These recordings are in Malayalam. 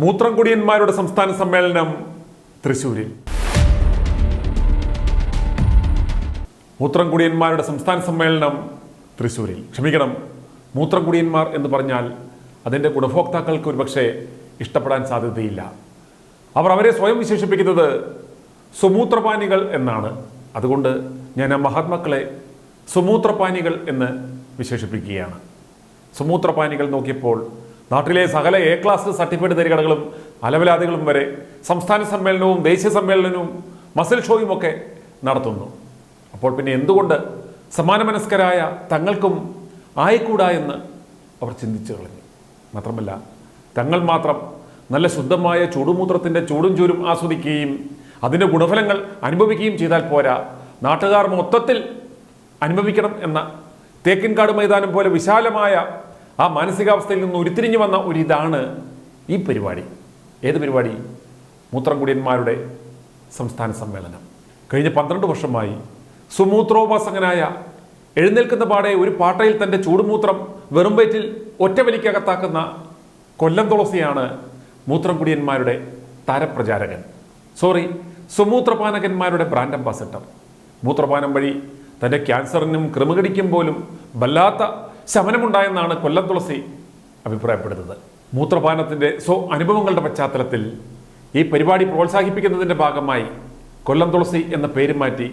മൂത്രംകുടിയന്മാരുടെ സംസ്ഥാന സമ്മേളനം തൃശ്ശൂരിൽ. മൂത്രംകുടിയന്മാരുടെ സംസ്ഥാന സമ്മേളനം തൃശ്ശൂരിൽ. ക്ഷമിക്കണം, മൂത്രംകുടിയന്മാർ എന്ന് പറഞ്ഞാൽ അതിൻ്റെ ഗുണഭോക്താക്കൾക്ക് ഒരുപക്ഷെ ഇഷ്ടപ്പെടാൻ സാധ്യതയില്ല. അവർ അവരെ സ്വയം വിശേഷിപ്പിക്കുന്നത് സുമൂത്രപാനികൾ എന്നാണ്. അതുകൊണ്ട് ഞാൻ ആ മഹാത്മാക്കളെ സുമൂത്രപാനികൾ എന്ന് വിശേഷിപ്പിക്കുകയാണ്. സുമൂത്രപാനികൾ നോക്കിയപ്പോൾ നാട്ടിലെ സകല എ ക്ലാസ് സർട്ടിഫൈഡ് തരികടകളും അലവലാദികളും വരെ സംസ്ഥാന സമ്മേളനവും ദേശീയ സമ്മേളനവും മസിൽ ഷോയും ഒക്കെ നടത്തുന്നു. അപ്പോൾ പിന്നെ എന്തുകൊണ്ട് സമാനമനസ്കരായ തങ്ങൾക്കും ആയിക്കൂടാ എന്ന് അവർ ചിന്തിച്ചു കളഞ്ഞു. മാത്രമല്ല, തങ്ങൾ മാത്രം നല്ല ശുദ്ധമായ ചൂടുമൂത്രത്തിൻ്റെ ചൂടും ചൂരും ആസ്വദിക്കുകയും അതിൻ്റെ ഗുണഫലങ്ങൾ അനുഭവിക്കുകയും ചെയ്താൽ പോരാ, നാട്ടുകാർ മൊത്തത്തിൽ അനുഭവിക്കണം എന്ന തേക്കിൻകാട് മൈതാനം പോലെ വിശാലമായ ആ മാനസികാവസ്ഥയിൽ നിന്ന് ഉരുത്തിരിഞ്ഞു വന്ന ഒരിതാണ് ഈ പരിപാടി. ഏത് പരിപാടി? മൂത്രംകുടിയന്മാരുടെ സംസ്ഥാന സമ്മേളനം. കഴിഞ്ഞ 12 വർഷമായി സുമൂത്രോപാസകനായ എഴുന്നേൽക്കുന്ന പാടെ ഒരു പാട്ടയിൽ തൻ്റെ ചൂടുമൂത്രം വെറും വയറ്റിൽ ഒറ്റവലിക്കകത്താക്കുന്ന കൊല്ലം തുളസിയാണ് മൂത്രംകുടിയന്മാരുടെ താരപ്രചാരകൻ. സുമൂത്രപാനകന്മാരുടെ ബ്രാൻഡ് അംബാസഡർ. മൂത്രപാനം വഴി തൻ്റെ ക്യാൻസറിനും ക്രിമികടിക്കും പോലും വല്ലാത്ത ശമനമുണ്ടായെന്നാണ് കൊല്ലം തുളസി അഭിപ്രായപ്പെടുന്നത്. മൂത്രപാനത്തിൻ്റെ അനുഭവങ്ങളുടെ പശ്ചാത്തലത്തിൽ ഈ പരിപാടി പ്രോത്സാഹിപ്പിക്കുന്നതിൻ്റെ ഭാഗമായി കൊല്ലം തുളസി എന്ന പേര് മാറ്റി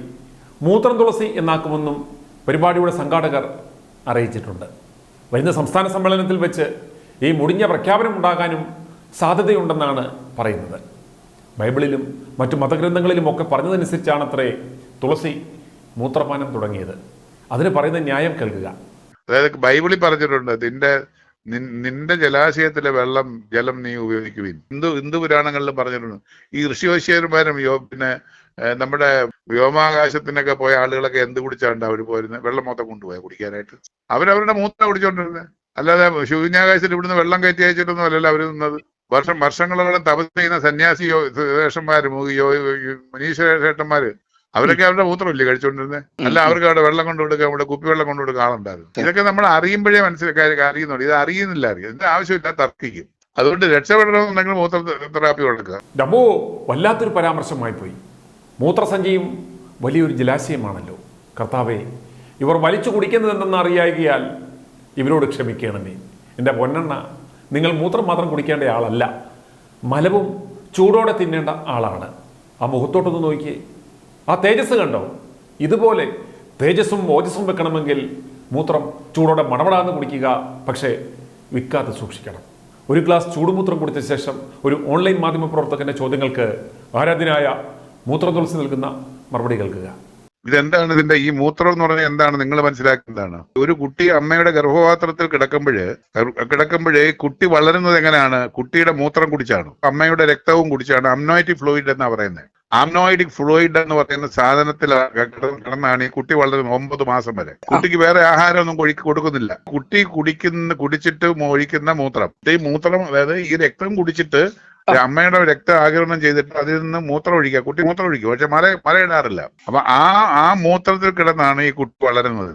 മൂത്രം തുളസി എന്നാക്കുമെന്നും പരിപാടിയുടെ സംഘാടകർ അറിയിച്ചിട്ടുണ്ട്. വരുന്ന സംസ്ഥാന സമ്മേളനത്തിൽ വെച്ച് ഈ മുടിഞ്ഞ പ്രഖ്യാപനം ഉണ്ടാകാനും സാധ്യതയുണ്ടെന്നാണ് പറയുന്നത്. ബൈബിളിലും മറ്റു മതഗ്രന്ഥങ്ങളിലുമൊക്കെ പറഞ്ഞതനുസരിച്ചാണത്രേ തുളസി മൂത്രപാനം തുടങ്ങിയത്. അതിന് പറയുന്ന ന്യായം കേൾക്കുക. അതായത് ബൈബിളിൽ പറഞ്ഞിട്ടുണ്ട്, നിന്റെ ജലാശയത്തിലെ ജലം നീ ഉപയോഗിക്കുവിൻ. ഹിന്ദു പുരാണങ്ങളിലും പറഞ്ഞിട്ടുണ്ട്. ഈ ഋഷിവൈശ്യന്മാരും പിന്നെ നമ്മുടെ വ്യോമാകാശത്തിനൊക്കെ പോയ ആളുകളൊക്കെ എന്ത് കുടിച്ചാണ്ട് അവർ പോരുന്നത്? വെള്ളം മൊത്തം കൊണ്ടുപോയാൽ കുടിക്കാനായിട്ട്. അവരവരുടെ മൂത്രം കുടിച്ചോണ്ടിരുന്നത്. അല്ലാതെ ശൂന്യാകാശത്തിൽ ഇവിടുന്ന് വെള്ളം കയറ്റി അയച്ചിട്ടൊന്നും അല്ലല്ലോ അവർ നിന്നത്. വർഷങ്ങളോളം തപസ് ചെയ്യുന്ന സന്യാസി ശേഷന്മാര് മനീഷേട്ടന്മാര് അവരൊക്കെ അവരുടെ മൂത്രമില്ലേ കഴിച്ചുകൊണ്ടിരുന്നത്? അല്ല, അവർക്ക് അവിടെ വെള്ളം കൊണ്ടു കൊടുക്കുക, അവിടെ കുപ്പിവെള്ളം കൊണ്ടു കൊടുക്കുക ആളുണ്ടായിരുന്നു. ഇതൊക്കെ നമ്മൾ അറിയുമ്പോഴേ അറിയുന്നുള്ളൂ. ഇത് അറിയുന്നില്ല. ഇതിന്റെ ആവശ്യമില്ല, തർക്കിക്കും. അതുകൊണ്ട് രക്ഷപ്പെടണമെന്നുണ്ടെങ്കിൽ മൂത്ര തെറാപ്പി കൊടുക്കുക. ഡബോ വല്ലാത്തൊരു പരാമർശമായി പോയി. മൂത്രസഞ്ചിയും വലിയൊരു ജലാശയമാണല്ലോ. കർത്താവേ, ഇവർ വലിച്ചു കുടിക്കുന്നതെന്തെന്ന് അറിയാകിയാൽ ഇവരോട് ക്ഷമിക്കണമേ. എൻ്റെ പൊന്നെണ്ണ, നിങ്ങൾ മൂത്രം മാത്രം കുടിക്കേണ്ട ആളല്ല, മലവും ചൂടോടെ തിന്നേണ്ട ആളാണ്. ആ മുഖത്തോട്ടൊന്ന് നോക്കിയേ, ആ തേജസ് കണ്ടോ? ഇതുപോലെ തേജസ്സും ഓജസ്സും വെക്കണമെങ്കിൽ മൂത്രം ചൂടോടെ മണമടാന്ന് കുടിക്കുക. പക്ഷേ വിൽക്കാതെ സൂക്ഷിക്കണം. ഒരു ഗ്ലാസ് ചൂടുമൂത്രം കുടിച്ച ശേഷം ഒരു ഓൺലൈൻ മാധ്യമപ്രവർത്തകന്റെ ചോദ്യങ്ങൾക്ക് ആരാധ്യനായ മൂത്രം തുളസി നൽകുന്ന മറുപടി കേൾക്കുക. ഇതെന്താണ് ഇതിന്റെ ഈ മൂത്രം എന്ന് പറഞ്ഞാൽ എന്താണ് നിങ്ങൾ മനസ്സിലാക്കുന്നതാണ്? ഒരു കുട്ടി അമ്മയുടെ ഗർഭപാത്രത്തിൽ കിടക്കുമ്പോഴേ കുട്ടി വളരുന്നത് എങ്ങനെയാണ്? കുട്ടിയുടെ മൂത്രം കുടിച്ചാണ്, അമ്മയുടെ രക്തവും കുടിച്ചാണ്. അമ്നോയിറ്റിക് ഫ്ലൂയിഡ് എന്നാ പറയുന്നത്. ആംനോയിഡിക് ഫ്ലൂയിഡ് എന്ന് പറയുന്ന സാധനത്തിൽ കിടന്നാണ് ഈ കുട്ടി വളരുന്നത് 9 മാസം വരെ. കുട്ടിക്ക് വേറെ ആഹാരമൊന്നും കൊടുക്കുന്നില്ല. കുട്ടി കുടിച്ചിട്ട് ഒഴിക്കുന്ന മൂത്രം, ഈ മൂത്രം, അതായത് ഈ രക്തം കുടിച്ചിട്ട് അമ്മയുടെ രക്തം ആഗിരണം ചെയ്തിട്ട് അതിൽ നിന്ന് മൂത്രം ഒഴിക്കുക. കുട്ടി മൂത്രം ഒഴിക്കുക, പക്ഷെ മലയിടാറില്ല. അപ്പൊ ആ മൂത്രത്തിൽ കിടന്നാണ് ഈ കുട്ടി വളരുന്നത്.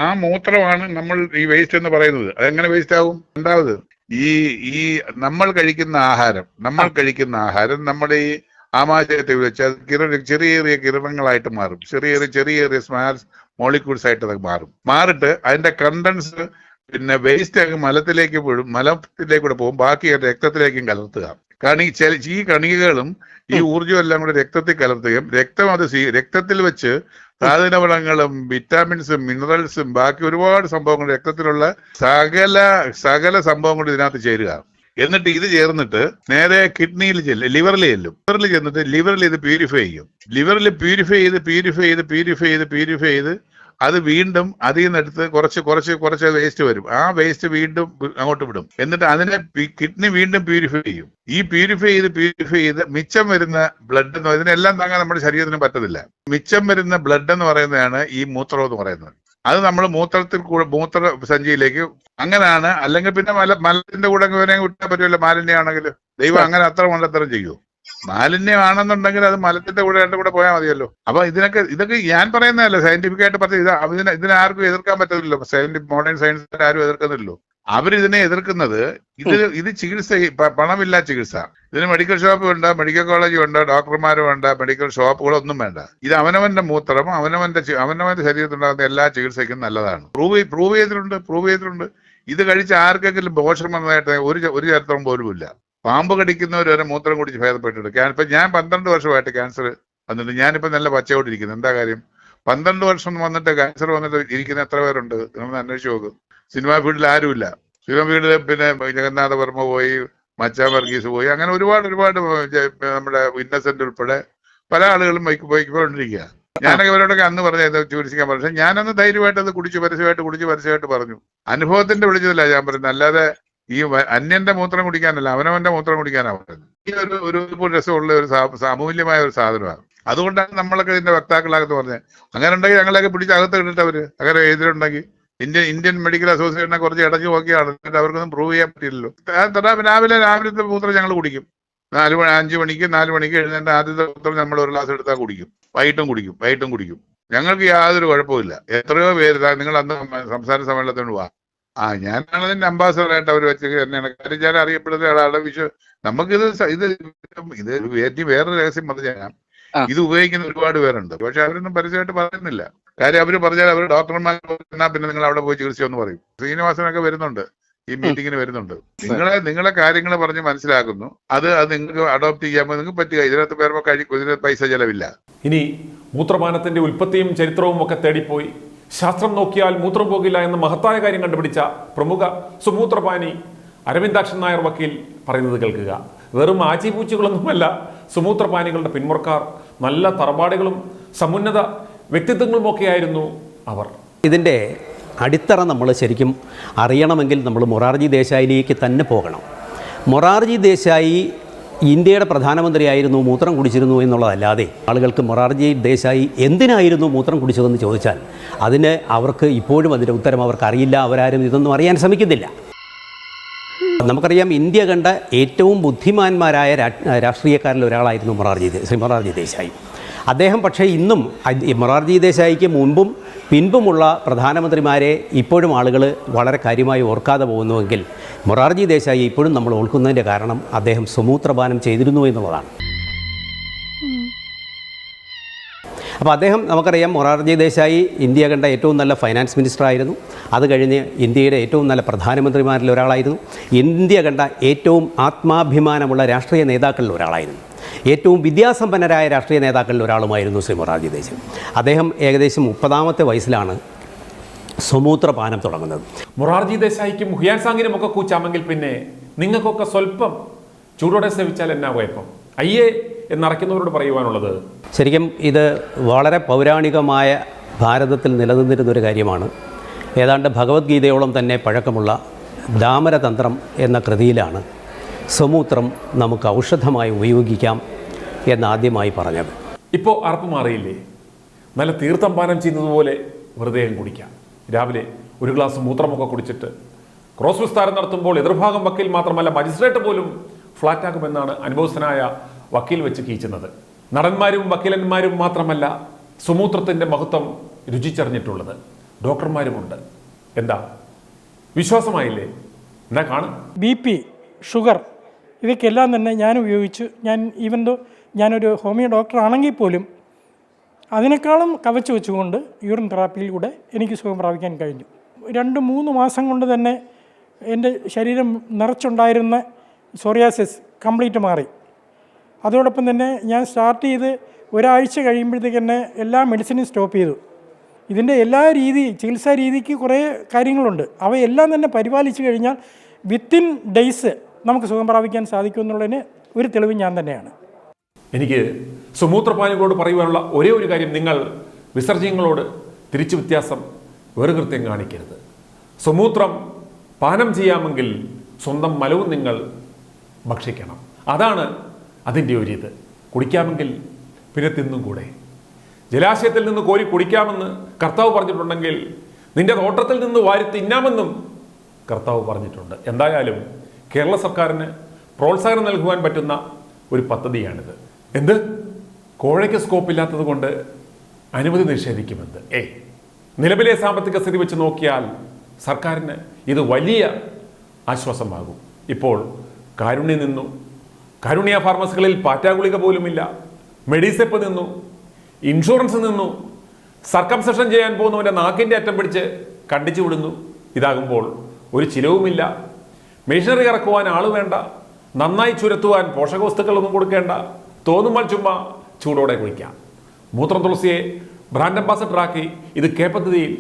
ആ മൂത്രമാണ് നമ്മൾ ഈ വേസ്റ്റ് എന്ന് പറയുന്നത്. അതെങ്ങനെ വേസ്റ്റ് ആകും? രണ്ടാമത്, ഈ നമ്മൾ കഴിക്കുന്ന ആഹാരം നമ്മുടെ ഈ ആമാശയത്തിൽ വെച്ച് അത് ചെറിയ കിരണങ്ങളായിട്ട് മാറും. ചെറിയ സ്മാൾ മോളിക്യൂൾസ് ആയിട്ട് അത് മാറിട്ട് അതിന്റെ കണ്ടൻസ് പിന്നെ വേസ്റ്റ് അങ്ങ് മലത്തിലേക്കൂടെ പോകും. ബാക്കി രക്തത്തിലേക്കും കലർത്തുക. ഈ കണികകളും ഈ ഊർജ്ജം എല്ലാം കൂടെ രക്തത്തിൽ കലർത്തുകയും രക്തത്തിൽ വെച്ച് സാധനവളങ്ങളും വിറ്റാമിൻസും മിനറൽസും ബാക്കി ഒരുപാട് സംഭവങ്ങൾ, രക്തത്തിലുള്ള സകല സംഭവങ്ങൾ ഇതിനകത്ത് ചേരുക. എന്നിട്ട് ഇത് ചേർന്നിട്ട് നേരെ കിഡ്നിയിൽ ലിവറിൽ ചെന്നിട്ട് ലിവറിൽ ഇത് പ്യൂരിഫൈ ചെയ്യും. ലിവറിൽ പ്യൂരിഫൈ ചെയ്ത് അത് വീണ്ടും അതിൽ നിന്നെടുത്ത് കുറച്ച് വേസ്റ്റ് വരും. ആ വേസ്റ്റ് വീണ്ടും അങ്ങോട്ട് വിടും. എന്നിട്ട് അതിനെ കിഡ്നി വീണ്ടും പ്യൂരിഫൈ ചെയ്യും. ഈ പ്യൂരിഫൈ ചെയ്ത് മിച്ചം വരുന്ന ബ്ലഡ് എന്ന് ഇതിനെല്ലാം താങ്ങാൻ നമ്മുടെ ശരീരത്തിന് പറ്റത്തില്ല. മിച്ചം വരുന്ന ബ്ലഡ് എന്ന് പറയുന്നതാണ് ഈ മൂത്രം എന്ന് പറയുന്നത്. അത് നമ്മൾ മൂത്ര സഞ്ചിയിലേക്ക് അങ്ങനെയാണ്. അല്ലെങ്കിൽ പിന്നെ മലത്തിന്റെ കൂടെ വിട്ടാൻ പറ്റുമല്ലോ. മാലിന്യമാണെങ്കിൽ ദൈവം അങ്ങനെ അത്ര മണ്ടത്തരം ചെയ്യൂ. മാലിന്യമാണെന്നുണ്ടെങ്കിൽ അത് മലത്തിന്റെ കൂടെ രണ്ടും കൂടെ പോയാൽ മതിയല്ലോ. അപ്പൊ ഇതൊക്കെ ഞാൻ പറയുന്നതല്ല, സയന്റിഫിക് ആയിട്ട് പറഞ്ഞ ഇതിനാർക്കും എതിർക്കാൻ പറ്റത്തില്ലല്ലോ. മോഡേൺ സയൻസ് ആരും എതിർക്കുന്നില്ലല്ലോ. അവരിതിനെ എതിർക്കുന്നത് ഇത് ചികിത്സ, പണമില്ല ചികിത്സ. ഇതിന് മെഡിക്കൽ ഷോപ്പ് വേണ്ട, മെഡിക്കൽ കോളേജ് വേണ്ട, ഡോക്ടർമാർ വേണ്ട, മെഡിക്കൽ ഷോപ്പുകളൊന്നും വേണ്ട. ഇത് അവനവന്റെ മൂത്രം അവനവന്റെ ശരീരത്തിലുണ്ടാകുന്ന എല്ലാ ചികിത്സയ്ക്കും നല്ലതാണ്. പ്രൂവ് ചെയ്തിട്ടുണ്ട്. ഇത് കഴിച്ച് ആർക്കെങ്കിലും ദോഷം വന്നതായിട്ട് ഒരു ചരിത്രം പോലും ഇല്ല. പാമ്പ് കടിക്കുന്നവർ വരെ മൂത്രം കുടിച്ച് ഭേദപ്പെട്ടിട്ടുണ്ട്. ഇപ്പൊ ഞാൻ 12 വർഷമായിട്ട് ക്യാൻസർ വന്നിട്ട് ഞാനിപ്പോ നല്ല പച്ചയോട്ടിരിക്കുന്നു. എന്താ കാര്യം? 12 വർഷം വന്നിട്ട് ക്യാൻസർ വന്നിട്ട് ഇരിക്കുന്ന എത്ര പേരുണ്ട്? നമ്മൾ അന്വേഷിച്ച് നോക്കും. സിനിമാ ഫീൽഡിൽ ആരുമില്ല. സിനിമാ ഫീൽഡിൽ പിന്നെ ജഗന്നാഥ വർമ്മ പോയി, മച്ചാൻ വർഗീസ് പോയി, അങ്ങനെ ഒരുപാട് നമ്മുടെ ഇന്നസെന്റ് ഉൾപ്പെടെ പല ആളുകളും പോയിക്കൊണ്ടിരിക്കുക. ഞാനൊക്കെ ഇവരോടൊക്കെ അന്ന് പറഞ്ഞ ചികിത്സിക്കാൻ പറഞ്ഞു. പക്ഷെ ഞാനന്ന് ധൈര്യമായിട്ട് അത് പരസ്യമായിട്ട് പറഞ്ഞു. അനുഭവത്തിന്റെ വിളിച്ചതല്ല ഞാൻ പറയുന്നത്, അല്ലാതെ ഈ അന്യന്റെ മൂത്രം കുടിക്കാനല്ല, അവനവന്റെ മൂത്രം കുടിക്കാനാണ് പറയുന്നത്. ഈ ഒരു രസമുള്ള ഒരു അമൂല്യമായ ഒരു സാധനമാണ്. അതുകൊണ്ടാണ് നമ്മളൊക്കെ ഇതിന്റെ വക്താക്കളാകത്ത് പറഞ്ഞത്. അങ്ങനെ ഉണ്ടെങ്കിൽ ഞങ്ങളൊക്കെ പിടിച്ച് അകത്ത് കിട്ടിട്ട് അവര് അങ്ങനെ എതിരുണ്ടെങ്കിൽ ഇന്ത്യൻ മെഡിക്കൽ അസോസിയേഷനെ കുറച്ച് ഇടഞ്ഞു നോക്കിയാണ്. അവർക്കൊന്നും പ്രൂവ് ചെയ്യാൻ പറ്റില്ലല്ലോ. രാവിലത്തെ മൂത്രം ഞങ്ങൾ കുടിക്കും. 5 മണിക്ക് 4 മണിക്ക് എഴുന്നേണ്ട ആദ്യത്തെ മൂത്രം നമ്മൾ ഒരു ഗ്ലാസ് എടുത്താൽ കുടിക്കും. വൈകിട്ടും കുടിക്കും. ഞങ്ങൾക്ക് യാതൊരു കുഴപ്പമില്ല. എത്രയോ പേര് നിങ്ങൾ അന്ന് സംസാര സമ്മേളനത്തിന് പോവാ. ഞാനാണ് അതിന്റെ അംബാസഡറായിട്ട് അവർ വെച്ച് തന്നെയാണ്. കാര്യം ഞാൻ അറിയപ്പെടുന്ന ഒരാളുടെ ഇത് വേറൊരു രഹസ്യം പറഞ്ഞാൽ ഇത് ഉപയോഗിക്കുന്ന ഒരുപാട് പേരുണ്ട്. പക്ഷെ അവരൊന്നും പരസ്യമായിട്ട് പറയുന്നില്ല. കാര്യം അവര് പറഞ്ഞാൽ അവർ ഡോക്ടർമാർ പിന്നെ നിങ്ങൾ അവിടെ പോയി ചികിത്സയെന്ന് പറയും. ശ്രീനിവാസനൊക്കെ വരുന്നുണ്ട്, ഈ മീറ്റിങ്ങിന് വരുന്നുണ്ട്. നിങ്ങളെ കാര്യങ്ങൾ പറഞ്ഞ് മനസ്സിലാക്കുന്നു. അത് നിങ്ങൾക്ക് അഡോപ്റ്റ് ചെയ്യാൻ നിങ്ങൾക്ക് പറ്റുക. ഇതിനകത്ത് പേർമ ഇതിന് പൈസ ചെലവില്ല. ഇനി മൂത്രപാനത്തിന്റെ ഉൽപ്പത്തിയും ചരിത്രവും ഒക്കെ തേടിപ്പോയി ശാസ്ത്രം നോക്കിയാൽ മൂത്രം പോകില്ല എന്ന മഹത്തായ കാര്യം കണ്ടുപിടിച്ച പ്രമുഖ സുമൂത്രപാനി അരവിന്ദാക്ഷൻ നായർ വക്കീൽ പറയുന്നത് കേൾക്കുക. വെറും ആച്ചിപൂച്ചികളൊന്നുമല്ല സുമൂത്രപാനികളുടെ പിന്മുറക്കാർ. നല്ല തറവാടുകളും സമുന്നത വ്യക്തിത്വങ്ങളുമൊക്കെയായിരുന്നു അവർ. ഇതിൻ്റെ അടിത്തറ നമ്മൾ ശരിക്കും അറിയണമെങ്കിൽ നമ്മൾ മൊറാർജി ദേശായിലേക്ക് തന്നെ പോകണം. മൊറാർജി ദേശായി ഇന്ത്യയുടെ പ്രധാനമന്ത്രിയായിരുന്നു, മൂത്രം കുടിച്ചിരുന്നു എന്നുള്ളതല്ലാതെ ആളുകൾക്ക് മൊറാർജി ദേശായി എന്തിനായിരുന്നു മൂത്രം കുടിച്ചതെന്ന് ചോദിച്ചാൽ അവർക്ക് ഇപ്പോഴും അതിൻ്റെ ഉത്തരം അവർക്ക് അറിയില്ല. അവരാരും ഇതൊന്നും അറിയാൻ ശ്രമിക്കുന്നില്ല. നമുക്കറിയാം, ഇന്ത്യ കണ്ട ഏറ്റവും ബുദ്ധിമാന്മാരായ രാഷ്ട്രീയക്കാരിൽ ഒരാളായിരുന്നു ശ്രീ മൊറാർജി ദേശായി. അദ്ദേഹം പക്ഷേ ഇന്നും മൊറാർജി ദേശായിക്ക് മുൻപും പിൻപുമുള്ള പ്രധാനമന്ത്രിമാരെ ഇപ്പോഴും ആളുകൾ വളരെ കാര്യമായി ഓർക്കാതെ പോകുന്നുവെങ്കിൽ മൊറാർജി ദേശായി ഇപ്പോഴും നമ്മൾ ഓർക്കുന്നതിൻ്റെ കാരണം അദ്ദേഹം സുമൂത്രപാനം ചെയ്തിരുന്നു എന്നുള്ളതാണ്. അപ്പോൾ നമുക്കറിയാം, മൊറാർജി ദേശായി ഇന്ത്യ കണ്ട ഏറ്റവും നല്ല ഫൈനാൻസ് മിനിസ്റ്ററായിരുന്നു. അത് കഴിഞ്ഞ് ഇന്ത്യയുടെ ഏറ്റവും നല്ല പ്രധാനമന്ത്രിമാരിൽ ഒരാളായിരുന്നു. ഇന്ത്യ കണ്ട ഏറ്റവും ആത്മാഭിമാനമുള്ള രാഷ്ട്രീയ നേതാക്കളിൽ ഒരാളായിരുന്നു. ഏറ്റവും വിദ്യാസമ്പന്നരായ രാഷ്ട്രീയ നേതാക്കളിൽ ഒരാളുമായിരുന്നു ശ്രീ മൊറാർജി ദേശായി. അദ്ദേഹം ഏകദേശം 30ാമത്തെ വയസ്സിലാണ് സുമൂത്രപാനം തുടങ്ങുന്നത്. മൊറാർജി ദേശായിക്കും ഹുയാൻ സാങ്ങിനും ഒക്കെ കൂച്ചാമെങ്കിൽ പിന്നെ നിങ്ങൾക്കൊക്കെ സ്വല്പം ചൂടോടെ സേവിച്ചാൽ എന്നാ കുഴപ്പം? അയ്യേ എന്നറയ്ക്കുന്നവരോട് പറയുവാനുള്ളത്, ശരിക്കും ഇത് വളരെ പൗരാണികമായ ഭാരതത്തിൽ നിലനിന്നിരുന്നൊരു കാര്യമാണ്. ഏതാണ്ട് ഭഗവത്ഗീതയോളം തന്നെ പഴക്കമുള്ള ദാമരതന്ത്രം എന്ന കൃതിയിലാണ് സുമൂത്രം നമുക്ക് ഔഷധമായി ഉപയോഗിക്കാം എന്നാദ്യമായി പറഞ്ഞത്. ഇപ്പോൾ അറപ്പ് മാറിയില്ലേ? നല്ല തീർത്ഥം പാനം ചെയ്യുന്നതുപോലെ വെറുതെ കുടിക്കാം. രാവിലെ ഒരു ഗ്ലാസ് മൂത്രമൊക്കെ കുടിച്ചിട്ട് ക്രോസ് വിസ്താരം നടത്തുമ്പോൾ എതിർഭാഗം വക്കീൽ മാത്രമല്ല മജിസ്ട്രേറ്റ് പോലും ഫ്ലാറ്റാക്കുമെന്നാണ് അനുഭവസ്ഥനായ വക്കീൽ വെച്ച് കീച്ചുന്നത്. നടന്മാരും വക്കീലന്മാരും മാത്രമല്ല സുമൂത്രത്തിൻ്റെ മഹത്വം രുചിച്ചറിഞ്ഞിട്ടുള്ളത് ഡോക്ടർമാരുമുണ്ട്. എന്താ വിശ്വാസമായില്ലേ? എന്നാ കാണും. BP, ഷുഗർ, ഇവയ്ക്കെല്ലാം തന്നെ ഞാൻ ഉപയോഗിച്ചു. ഞാനൊരു ഹോമിയോ ഡോക്ടർ ആണെങ്കിൽ പോലും അതിനേക്കാളും കവച്ച് വെച്ചുകൊണ്ട് യൂറിൻ തെറാപ്പിയിലൂടെ എനിക്ക് സുഖം പ്രാപിക്കാൻ കഴിഞ്ഞു. 2-3 മാസം കൊണ്ട് തന്നെ എൻ്റെ ശരീരം നിറച്ചുണ്ടായിരുന്ന സോറിയാസിസ് കംപ്ലീറ്റ് മാറി. അതോടൊപ്പം തന്നെ ഞാൻ സ്റ്റാർട്ട് ചെയ്ത് ഒരാഴ്ച കഴിയുമ്പോഴത്തേക്ക് തന്നെ എല്ലാ മെഡിസിനും സ്റ്റോപ്പ് ചെയ്തു. ഇതിൻ്റെ ചികിത്സാ രീതിക്ക് കുറേ കാര്യങ്ങളുണ്ട്. അവയെല്ലാം തന്നെ പരിപാലിച്ചു കഴിഞ്ഞാൽ വിത്തിൻ ഡേയ്സ് നമുക്ക് സുഖം പ്രാപിക്കാൻ സാധിക്കുമെന്നുള്ളതിന് ഒരു തെളിവ് ഞാൻ തന്നെയാണ്. എനിക്ക് സുമൂത്രപാനികളോട് പറയുവാനുള്ള ഒരേ ഒരു കാര്യം, നിങ്ങൾ വിസർജ്യങ്ങളോട് തിരിച്ചു വ്യത്യാസം വേറുകൃത്യം കാണിക്കരുത്. സുമൂത്രം പാനം ചെയ്യാമെങ്കിൽ സ്വന്തം മലവും നിങ്ങൾ ഭക്ഷിക്കണം. അതാണ് അതിൻ്റെ ഒരു ഇത്. കുടിക്കാമെങ്കിൽ പിന്നെ തിന്നും കൂടെ. ജലാശയത്തിൽ നിന്ന് കോരി കുടിക്കാമെന്ന് കർത്താവ് പറഞ്ഞിട്ടുണ്ടെങ്കിൽ നിന്റെ തോട്ടത്തിൽ നിന്ന് വാരി തിന്നാമെന്നും കർത്താവ് പറഞ്ഞിട്ടുണ്ട്. എന്തായാലും കേരള സർക്കാരിന് പ്രോത്സാഹനം നൽകുവാൻ പറ്റുന്ന ഒരു പദ്ധതിയാണിത്. എന്ത് കോഴയ്ക്ക് സ്കോപ്പില്ലാത്തത് കൊണ്ട് അനുമതി നിഷേധിക്കുമെന്ന്? നിലവിലെ സാമ്പത്തിക സ്ഥിതി വെച്ച് നോക്കിയാൽ സർക്കാരിന് ഇത് വലിയ ആശ്വാസമാകും. ഇപ്പോൾ കാരുണ്യ നിന്നു, കാരുണ്യ ഫാർമസികളിൽ പാറ്റാഗുളിക പോലുമില്ല, മെഡിസെപ്പ് നിന്നു, ഇൻഷുറൻസ് നിന്നു, സർക്കംസെഷൻ ചെയ്യാൻ പോകുന്നവൻ്റെ നാക്കിൻ്റെ അറ്റം പിടിച്ച് കണ്ടിച്ചു വിടുന്നു. ഇതാകുമ്പോൾ ഒരു ചിലവുമില്ല, മെഷീനറി ഇറക്കുവാൻ ആൾ വേണ്ട, നന്നായി ചുരത്തുവാൻ പോഷകവസ്തുക്കളൊന്നും കൊടുക്കേണ്ട, തോന്നുമ്പോൾ ചുമ്മാ ചൂടോടെ കുളിക്കാം. മൂത്രം തുളസിയെ ബ്രാൻഡ് അംബാസഡറാക്കി ഇത് പദ്ധതിയിൽ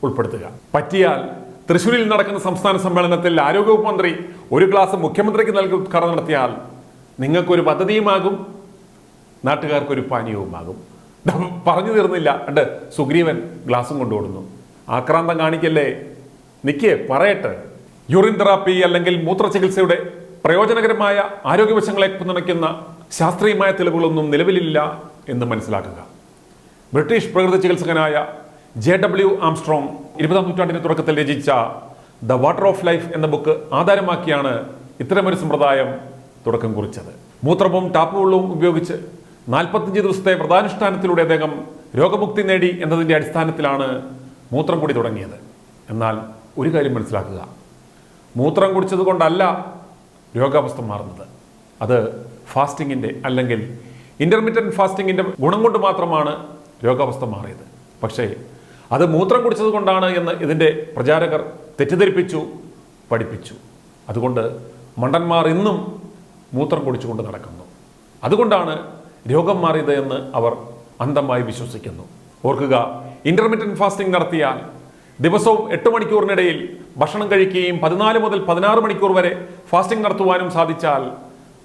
ഉൾപ്പെടുത്തുക. പറ്റിയാൽ തൃശ്ശൂരിൽ നടക്കുന്ന സംസ്ഥാന സമ്മേളനത്തിൽ ആരോഗ്യവകുപ്പ് മന്ത്രി ഒരു ഗ്ലാസ് മുഖ്യമന്ത്രിക്ക് നൽകി ഉദ്ഘാടനം നടത്തിയാൽ നിങ്ങൾക്കൊരു പദ്ധതിയുമാകും, നാട്ടുകാർക്കൊരു പാനീയവുമാകും. പറഞ്ഞു തീർന്നില്ല, ഉണ്ട് സുഗ്രീവൻ ഗ്ലാസും കൊണ്ടുപോടുന്നു. ആക്രാന്തം കാണിക്കല്ലേ, നിക്ക് പറയട്ടെ. യൂറിൻ തെറാപ്പി അല്ലെങ്കിൽ മൂത്ര ചികിത്സയുടെ പ്രയോജനകരമായ ആരോഗ്യവശങ്ങളെ പിന്തുണയ്ക്കുന്ന ശാസ്ത്രീയമായ തെളിവുകളൊന്നും നിലവിലില്ല എന്ന് മനസ്സിലാക്കുക. ബ്രിട്ടീഷ് പ്രകൃതി ചികിത്സകനായ JW ആംസ്ട്രോങ് 20-ാം നൂറ്റാണ്ടിന്റെ തുടക്കത്തിൽ രചിച്ച ദ വാട്ടർ ഓഫ് ലൈഫ് എന്ന ബുക്ക് ആധാരമാക്കിയാണ് ഇത്തരമൊരു സമ്പ്രദായം തുടക്കം കുറിച്ചത്. മൂത്രവും ടാപ്പ് വെള്ളവും ഉപയോഗിച്ച് 45 ദിവസത്തെ വ്രതാനുഷ്ഠാനത്തിലൂടെ അദ്ദേഹം രോഗമുക്തി നേടി എന്നതിൻ്റെ അടിസ്ഥാനത്തിലാണ് മൂത്രം കുടി തുടങ്ങിയത്. എന്നാൽ ഒരു കാര്യം മനസ്സിലാക്കുക, മൂത്രം കുടിച്ചത് കൊണ്ടല്ല രോഗാവസ്ഥ മാറുന്നത്. അത് ഫാസ്റ്റിങ്ങിൻ്റെ അല്ലെങ്കിൽ ഇൻ്റർമീഡിയറ്റ് ഫാസ്റ്റിങ്ങിൻ്റെ ഗുണം കൊണ്ട് മാത്രമാണ് രോഗാവസ്ഥ മാറിയത്. പക്ഷേ അത് മൂത്രം കുടിച്ചത് കൊണ്ടാണ് എന്ന് ഇതിൻ്റെ പ്രചാരകർ തെറ്റിദ്ധരിപ്പിച്ചു, പഠിപ്പിച്ചു. അതുകൊണ്ട് മണ്ടന്മാർ ഇന്നും മൂത്രം കുടിച്ചുകൊണ്ട് നടക്കുന്നു. അതുകൊണ്ടാണ് രോഗം മാറിയത് എന്ന് അവർ അന്ധമായി വിശ്വസിക്കുന്നു. ഓർക്കുക, ഇൻ്റർമീഡിയറ്റ് ഫാസ്റ്റിംഗ് നടത്തിയാൽ ദിവസവും 8 മണിക്കൂറിനിടയിൽ ഭക്ഷണം കഴിക്കുകയും 14 മുതൽ 16 മണിക്കൂർ വരെ ഫാസ്റ്റിംഗ് നടത്തുവാനും സാധിച്ചാൽ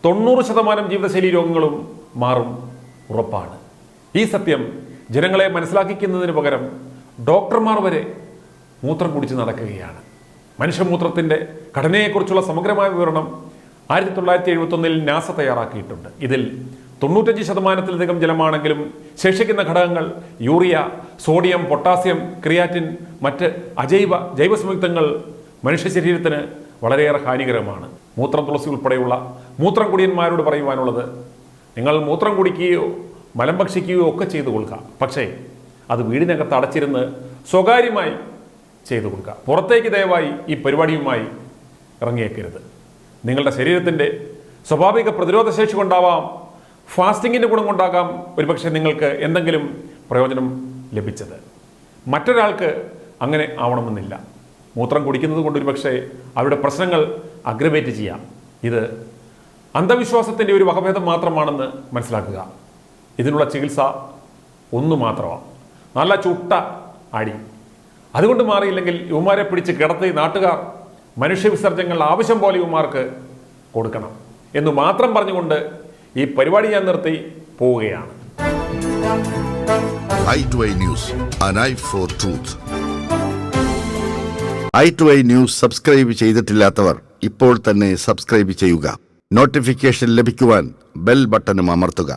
90% ജീവിതശൈലി രോഗങ്ങളും മാറും, ഉറപ്പാണ്. ഈ സത്യം ജനങ്ങളെ മനസ്സിലാക്കിക്കുന്നതിന് പകരം ഡോക്ടർമാർ വരെ മൂത്രം കുടിച്ച് നടക്കുകയാണ്. മനുഷ്യമൂത്രത്തിൻ്റെ ഘടനയെക്കുറിച്ചുള്ള സമഗ്രമായ വിവരണം 1971 നാസ തയ്യാറാക്കിയിട്ടുണ്ട്. ഇതിൽ 95%-ത്തിലധികം ജലമാണെങ്കിലും ശേഷിക്കുന്ന ഘടകങ്ങൾ യൂറിയ, സോഡിയം, പൊട്ടാസ്യം, ക്രിയാറ്റിൻ, മറ്റ് ജൈവ സംയുക്തങ്ങൾ മനുഷ്യ ശരീരത്തിന് വളരെയേറെ ഹാനികരമാണ്. മൂത്രം തുളസി ഉൾപ്പെടെയുള്ള മൂത്രം കുടിയന്മാരോട് പറയുവാനുള്ളത്, നിങ്ങൾ മൂത്രം കുടിക്കുകയോ മലം ഭക്ഷിക്കുകയോ ഒക്കെ ചെയ്തു കൊടുക്കുക. പക്ഷേ അത് വീടിനകത്ത് അടച്ചിരുന്ന് സ്വകാര്യമായി ചെയ്തു കൊടുക്കുക. പുറത്തേക്ക് ദയവായി ഈ പരിപാടിയുമായി ഇറങ്ങിയേക്കരുത്. നിങ്ങളുടെ ശരീരത്തിൻ്റെ സ്വാഭാവിക പ്രതിരോധ ശേഷി കൊണ്ടാവാം, ഫാസ്റ്റിങ്ങിൻ്റെ ഗുണം കൊണ്ടാകാം ഒരുപക്ഷെ നിങ്ങൾക്ക് എന്തെങ്കിലും പ്രയോജനം ലഭിച്ചത്. മറ്റൊരാൾക്ക് അങ്ങനെ ആവണമെന്നില്ല. മൂത്രം കുടിക്കുന്നത് കൊണ്ട് ഒരുപക്ഷെ അവരുടെ പ്രശ്നങ്ങൾ അഗ്രവേറ്റ് ചെയ്യാം. ഇത് അന്ധവിശ്വാസത്തിൻ്റെ ഒരു വകഭേദം മാത്രമാണെന്ന് മനസ്സിലാക്കുക. ഇതിനുള്ള ചികിത്സ ഒന്നു മാത്രമാണ്, നല്ല ചുട്ട അടി. അതുകൊണ്ട് മാറിയില്ലെങ്കിൽ യുവമാരെ പിടിച്ച് കിടത്തി നാട്ടുകാർ മനുഷ്യവിസർജ്യങ്ങൾ ആവശ്യം പോലെ യുവമാർക്ക് കൊടുക്കണം എന്ന് മാത്രം പറഞ്ഞുകൊണ്ട് ഈ പരിപാടി ഞാൻ നിർത്തി പോവുകയാണ്. i2i News, an eye for truth. i2i News subscribe ചെയ്തിട്ടില്ലാത്തവർ ഇപ്പോൾ തന്നെ സബ്സ്ക്രൈബ് ചെയ്യുക. നോട്ടിഫിക്കേഷൻ ലഭിക്കുവാൻ ബെൽ ബട്ടണും അമർത്തുക.